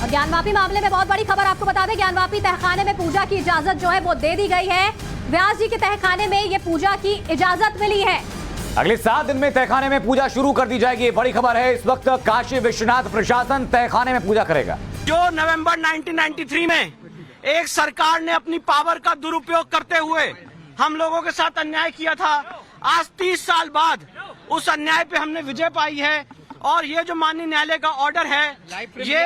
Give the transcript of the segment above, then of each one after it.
और ज्ञानवापी मामले में बहुत बड़ी खबर आपको बता दें, ज्ञानवापी तहखाने में पूजा की इजाजत जो है वो दे दी गई है। व्यास जी के तहखाने में ये पूजा की इजाजत मिली है। अगले 7 दिन में तहखाने में पूजा शुरू कर दी जाएगी। बड़ी खबर है, इस वक्त काशी विश्वनाथ प्रशासन तहखाने में पूजा करेगा। जो नवंबर 1993 में एक सरकार ने अपनी पावर का दुरुपयोग करते हुए हम लोगों के साथ अन्याय किया था, आज 30 साल बाद उस अन्याय पे हमने विजय पाई है। और ये जो माननीय न्यायालय का ऑर्डर है, ये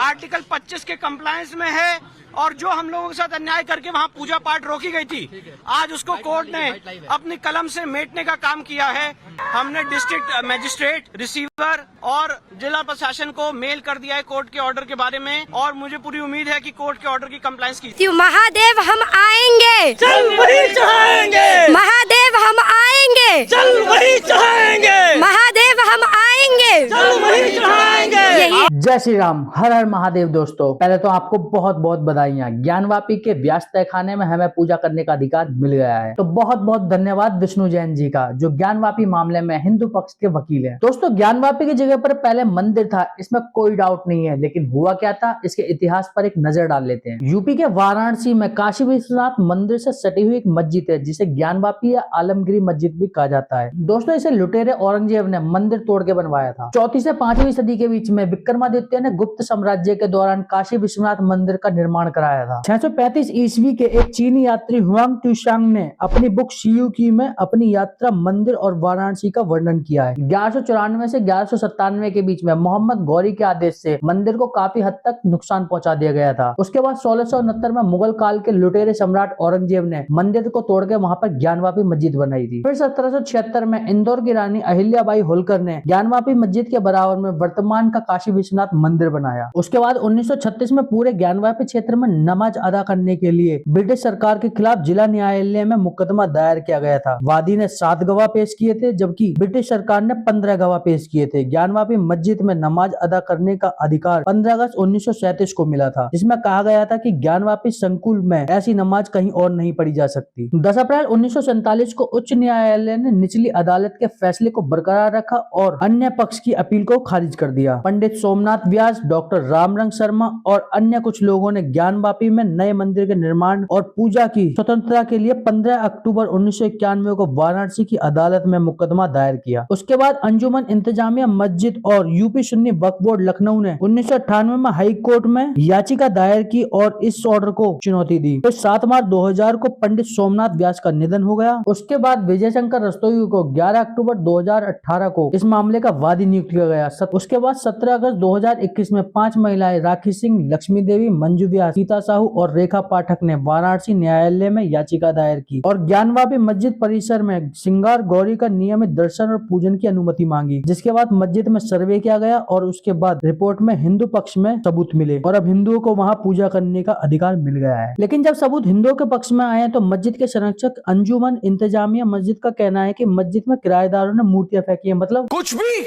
आर्टिकल 25 के कंप्लायंस में है। और जो हम लोगों के साथ अन्याय करके वहाँ पूजा पाठ रोकी गई थी, आज उसको कोर्ट ने अपनी कलम से मेटने का काम किया है। हमने डिस्ट्रिक्ट मजिस्ट्रेट, रिसीवर और जिला प्रशासन को मेल कर दिया है कोर्ट के ऑर्डर के बारे में। और मुझे पूरी उम्मीद है कि कोर्ट के ऑर्डर की कंप्लायंस की। महादेव हम आएंगे, चल वही चाहेंगे। महादेव हम आएंगे, चल वही चाहेंगे। महादेव हम आएंगे, चल वही चाहेंगे। जय श्री राम, हर हर महादेव। दोस्तों, पहले तो आपको बहुत बहुत बधाइयां। ज्ञानवापी के व्यास तहखाने में हमें पूजा करने का अधिकार मिल गया है, तो बहुत बहुत धन्यवाद विष्णु जैन जी का, जो ज्ञानवापी मामले में हिंदू पक्ष के वकील हैं। दोस्तों, ज्ञानवापी की जगह पर पहले मंदिर था, इसमें कोई डाउट नहीं है, लेकिन हुआ क्या था इसके इतिहास पर एक नजर डाल लेते हैं। यूपी के वाराणसी में काशी विश्वनाथ मंदिर से सटी हुई एक मस्जिद है, जिसे ज्ञानवापी या आलमगिरी मस्जिद भी कहा जाता है। दोस्तों, इसे लुटेरे औरंगजेब ने मंदिर तोड़ के बनवाया था। 4वीं से 5वीं सदी के बीच में विक्रमादित्य ने गुप्त साम्राज्य के दौरान काशी विश्वनाथ मंदिर का निर्माण कराया था। 635 ईस्वी के एक चीनी यात्री हुआंग ट्यूशांग ने अपनी बुक शियुकी में अपनी यात्रा मंदिर और वाराणसी का वर्णन किया है। 1194 से 1197 के बीच में मोहम्मद गौरी के आदेश से मंदिर को काफी हद तक नुकसान पहुंचा दिया गया था। उसके बाद 1669 में मुगल काल के लुटेरे सम्राट औरंगजेब ने मंदिर को तोड़ के वहां पर ज्ञानवापी मस्जिद बनाई थी। फिर 1776 में इंदौर की रानी अहिल्याबाई होलकर ने ज्ञानवापी मस्जिद के बराबर में वर्तमान का काशी विश्वनाथ मंदिर बनाया। उसके बाद 1936 में पूरे ज्ञानवापी क्षेत्र में नमाज अदा करने के लिए ब्रिटिश सरकार के खिलाफ जिला न्यायालय में मुकदमा दायर किया गया था। वादी ने 7 गवाह पेश किए थे, जबकि ब्रिटिश सरकार ने 15 गवाह पेश किए थे। ज्ञानवापी मस्जिद में नमाज अदा करने का अधिकार 15 अगस्त 1937 को मिला था, जिसमें कहा गया था कि ज्ञानवापी संकुल में ऐसी नमाज कहीं और नहीं पढ़ी जा सकती। 10 अप्रैल 1947 को उच्च न्यायालय ने निचली अदालत के फैसले को बरकरार रखा और अन्य पक्ष की अपील को खारिज कर दिया। पंडित सोमनाथ व्यास, डॉक्टर रामरंग शर्मा और अन्य कुछ लोगों ने ज्ञानवापी में नए मंदिर के निर्माण और पूजा की स्वतंत्रता के लिए 15 अक्टूबर 1991 को वाराणसी की अदालत में मुकदमा दायर किया। उसके बाद अंजुमन इंतजामिया मस्जिद और यूपी सुन्नी वक्फ बोर्ड लखनऊ ने 1998 में हाई कोर्ट में याचिका दायर की और इस ऑर्डर को चुनौती दी। फिर 7 मार्च 2000 को पंडित सोमनाथ व्यास का निधन हो गया। उसके बाद विजय शंकर रस्तोगी को 11 अक्टूबर 2018 को इस मामले का वादी नियुक्त किया गया। उसके बाद 17 अगस्त 2021 में 5 महिलाएं राखी सिंह, लक्ष्मी देवी, मंजू व्यास, सीता साहू और रेखा पाठक ने वाराणसी न्यायालय में याचिका दायर की और ज्ञानवापी मस्जिद परिसर में श्रृंगार गौरी का नियमित दर्शन और पूजन की अनुमति मांगी। जिसके बाद मस्जिद में सर्वे किया गया और उसके बाद रिपोर्ट में हिंदू पक्ष में सबूत मिले और अब हिंदुओं को वहां पूजा करने का अधिकार मिल गया है। लेकिन जब सबूत हिंदुओं के पक्ष में आए तो मस्जिद के संरक्षक अंजुमन इंतजामिया मस्जिद का कहना है कि मस्जिद में किराएदारों ने मूर्तियां फेंकी है, मतलब कुछ भी।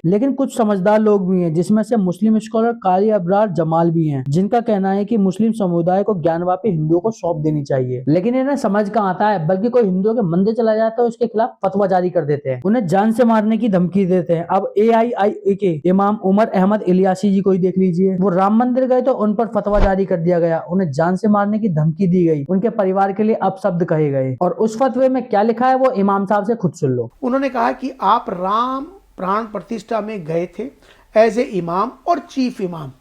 लेकिन कुछ समझदार लोग भी हैं, जिसमें से मुस्लिम स्कॉलर काली अबरार जमाल भी हैं, जिनका कहना है कि मुस्लिम समुदाय को ज्ञानवापी हिंदुओं को सौंप देनी चाहिए। लेकिन इन्हें समझ कहाँ आता है, बल्कि कोई हिंदुओं के मंदिर चला जाता है उसके खिलाफ फतवा जारी कर देते हैं, उन्हें जान से मारने की धमकी देते हैं। अब AIIA के इमाम उमर अहमद इलियासी जी को ही देख लीजिए, वो राम मंदिर गए तो उन पर फतवा जारी कर दिया गया, उन्हें जान से मारने की धमकी दी गई, उनके परिवार के लिए अपशब्द कहे गए। और उस फतवे में क्या लिखा है वो इमाम साहब से खुद सुन लो। उन्होंने कहा कि आप राम प्राण प्रतिष्ठा में गए थे एज ए इमाम और चीफ इमाम,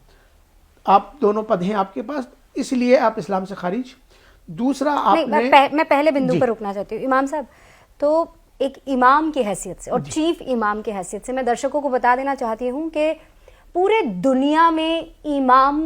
आप दोनों पद हैं आपके पास, इसलिए आप इस्लाम से खारिज। दूसरा आपने मैं पहले बिंदु पर रुकना चाहती हूँ इमाम साहब। तो एक इमाम की हैसियत से और चीफ इमाम की हैसियत से मैं दर्शकों को बता देना चाहती हूँ कि पूरे दुनिया में इमाम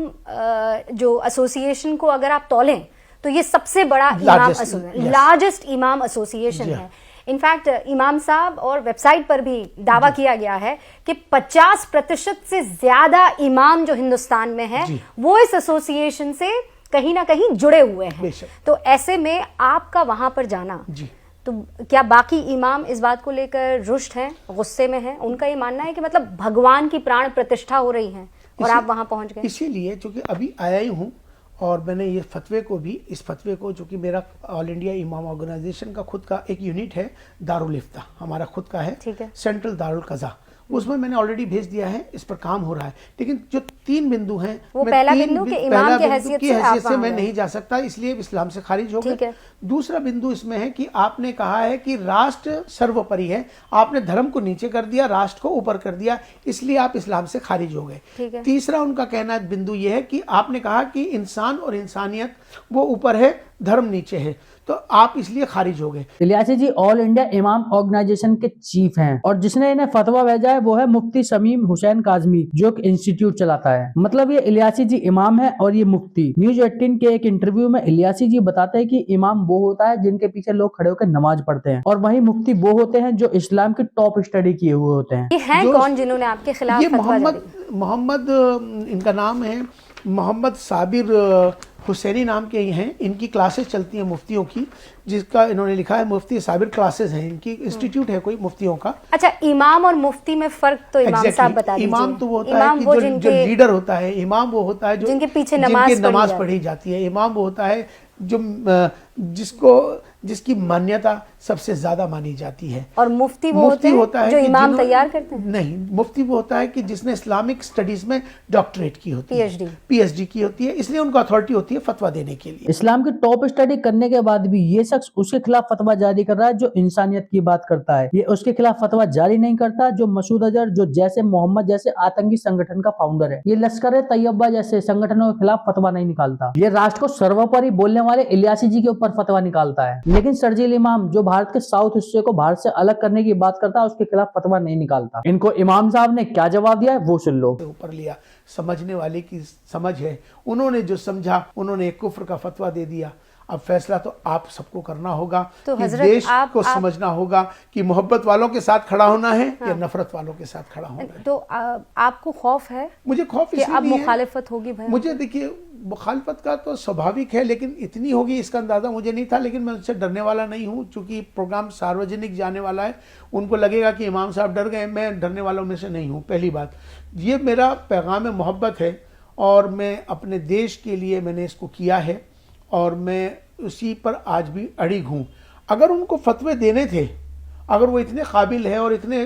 जो एसोसिएशन को अगर आप तौलें तो ये सबसे बड़ा लार्जेस्ट इमाम एसोसिएशन है। इनफैक्ट इमाम साहब और वेबसाइट पर भी दावा किया गया है कि 50% से ज्यादा इमाम जो हिंदुस्तान में है वो इस एसोसिएशन से कहीं ना कहीं जुड़े हुए हैं। तो ऐसे में आपका वहां पर जाना, तो क्या बाकी इमाम इस बात को लेकर रुष्ट हैं, गुस्से में हैं? उनका ये मानना है कि मतलब भगवान की प्राण प्रतिष्ठा हो रही है और आप वहां पहुंच गए। इसीलिए चूंकि अभी आया ही हूँ और मैंने ये फतवे को भी, इस फतवे को जो कि मेरा ऑल इंडिया इमाम ऑर्गेनाइजेशन का खुद का एक यूनिट है, दारुल इफ्ता हमारा खुद का है, सेंट्रल दारुल कज़ा, उसमें मैंने ऑलरेडी भेज दिया है, इस पर काम हो रहा है। लेकिन जो 3 बिंदु हैं, वो मैं पहला 3 बिंदु कि पहला इमाम की बिंदु हैसियत की से आप हैसियत से वहाँ मैं गए। नहीं जा सकता, इसलिए इस्लाम से खारिज हो ठीक गए। है। दूसरा बिंदु इसमें है कि आपने कहा है कि राष्ट्र सर्वोपरि है, आपने धर्म को नीचे कर दिया, राष्ट्र को ऊपर कर दिया, इसलिए आप इस्लाम से खारिज हो गए। ठीक है। तीसरा उनका कहना बिंदु यह है कि आपने कहा कि इंसान और इंसानियत वो ऊपर है, धर्म नीचे है, तो आप इसलिए खारिज हो गए। इलियासी जी ऑल इंडिया इमाम ऑर्गेनाइजेशन के चीफ हैं और जिसने इन्हें फतवा भेजा है वो है मुफ्ती शमीम हुसैन काजमी, जो एक इंस्टीट्यूट चलाता है। मतलब ये इलियासी जी इमाम है और ये मुफ्ती। न्यूज 18 के एक इंटरव्यू में इलियासी जी बताते हैं कि इमाम वो होता है जिनके पीछे लोग खड़े होकर नमाज पढ़ते हैं, और वही मुफ्ती वो होते हैं जो इस्लाम की टॉप स्टडी किए हुए होते हैं। ये हैं जो- कौन जिन्होंने आपके खिलाफ ये फतवा जारी मोहम्मद इनका नाम है, मोहम्मद साबिर हुसैनी नाम के ही हैं। इनकी क्लासेस चलती हैं मुफ्तियों की, जिसका इन्होंने लिखा है मुफ्ती साबिर क्लासेस हैं, इनकी इंस्टीट्यूट है कोई मुफ्तियों का। अच्छा, इमाम और मुफ्ती में फर्क तो इमाम Exactly. साहब बता दीजिए। इमाम तो वो होता इमाम है वो कि जो जिनके लीडर होता है, इमाम वो होता है जो जिनके पीछे जिनके नमाज नमाज पढ़ी जाती है। इमाम वो होता है जो जिसकी मान्यता सबसे ज्यादा मानी जाती है। और मुफ्ती वो होते हैं होता है जो कि इमाम तैयार करते हैं। नहीं, मुफ्ती वो होता है कि जिसने इस्लामिक स्टडीज में डॉक्टरेट की होती है, PhD। पीएचडी की होती है, इसलिए उनको अथॉरिटी होती है फतवा देने के लिए। इस्लाम की टॉप स्टडी करने के बाद भी ये शख्स उसके खिलाफ फतवा जारी कर रहा है जो इंसानियत की बात करता है। ये उसके खिलाफ फतवा जारी नहीं करता जो मसूद अजहर, जो जैसे मोहम्मद जैसे आतंकी संगठन का फाउंडर है। ये लश्कर तैयबा जैसे संगठनों के खिलाफ फतवा नहीं निकालता। ये राष्ट्र को सर्वोपरि बोलने वाले इलियासी जी के ऊपर फतवा निकालता है। लेकिन शर्जील इमाम जो भारत के साउथ हिस्से को भारत से अलग करने की बात करता है, उसके खिलाफ फतवा नहीं निकालता। इनको इमाम साहब ने क्या जवाब दिया है वो सुन लो। ऊपर लिया, समझने वाले की समझ है, उन्होंने जो समझा उन्होंने एक कुफ्र का फतवा दे दिया। अब फैसला तो आप सबको करना होगा तो कि हजरत देश को आप समझना होगा कि मोहब्बत वालों के साथ खड़ा होना है या नफरत वालों के साथ खड़ा होना है। तो आपको खौफ है मुझे खौफ कि इसलिए अब नहीं है। मुखालिफत होगी भाई? मुझे देखिए, मुखालफत का तो स्वाभाविक है, लेकिन इतनी होगी इसका अंदाजा मुझे नहीं था। लेकिन मैं उससे डरने वाला नहीं हूँ, चूंकि प्रोग्राम सार्वजनिक जाने वाला है। उनको लगेगा कि इमाम साहब डर गए, मैं डरने वालों में से नहीं हूँ। पहली बात, ये मेरा पैगाम मोहब्बत है और मैं अपने देश के लिए मैंने इसको किया है और मैं उसी पर आज भी अड़िग हूँ। अगर उनको फतवे देने थे, अगर वो इतने काबिल हैं और इतने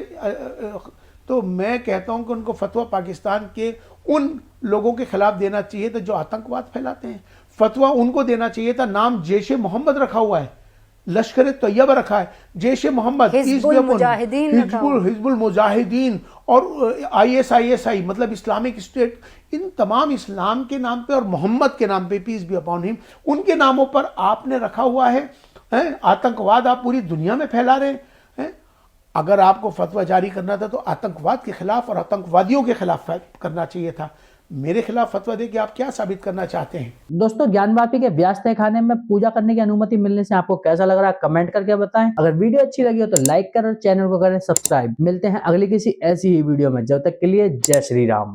तो मैं कहता हूं कि उनको फतवा पाकिस्तान के उन लोगों के खिलाफ देना चाहिए था जो आतंकवाद फैलाते हैं। फतवा उनको देना चाहिए था। नाम जैश मोहम्मद रखा हुआ है, लश्कर तैयबा रखा है, जैश मोहम्मद, हिजबुल मुजाहिदीन रखा हुआ है। हिजबुल मुजाहिदीन और ISI मतलब इस्लामिक स्टेट, इन तमाम इस्लाम के नाम पे और मोहम्मद के नाम पे, पीस बी अपॉन हिम, उनके नामों पर आपने रखा हुआ है। आतंकवाद आप पूरी दुनिया में फैला रहे हैं। अगर आपको फतवा जारी करना था तो आतंकवाद के खिलाफ और आतंकवादियों के खिलाफ करना चाहिए था। मेरे खिलाफ फतवा दे के आप क्या साबित करना चाहते हैं? दोस्तों, ज्ञानवापी के व्यास तहखाने में पूजा करने की अनुमति मिलने से आपको कैसा लग रहा है कमेंट करके बताएं। अगर वीडियो अच्छी लगी हो तो लाइक करें और चैनल को करें सब्सक्राइब। मिलते हैं अगली किसी ऐसी ही वीडियो में, जब तक के लिए जय श्री राम।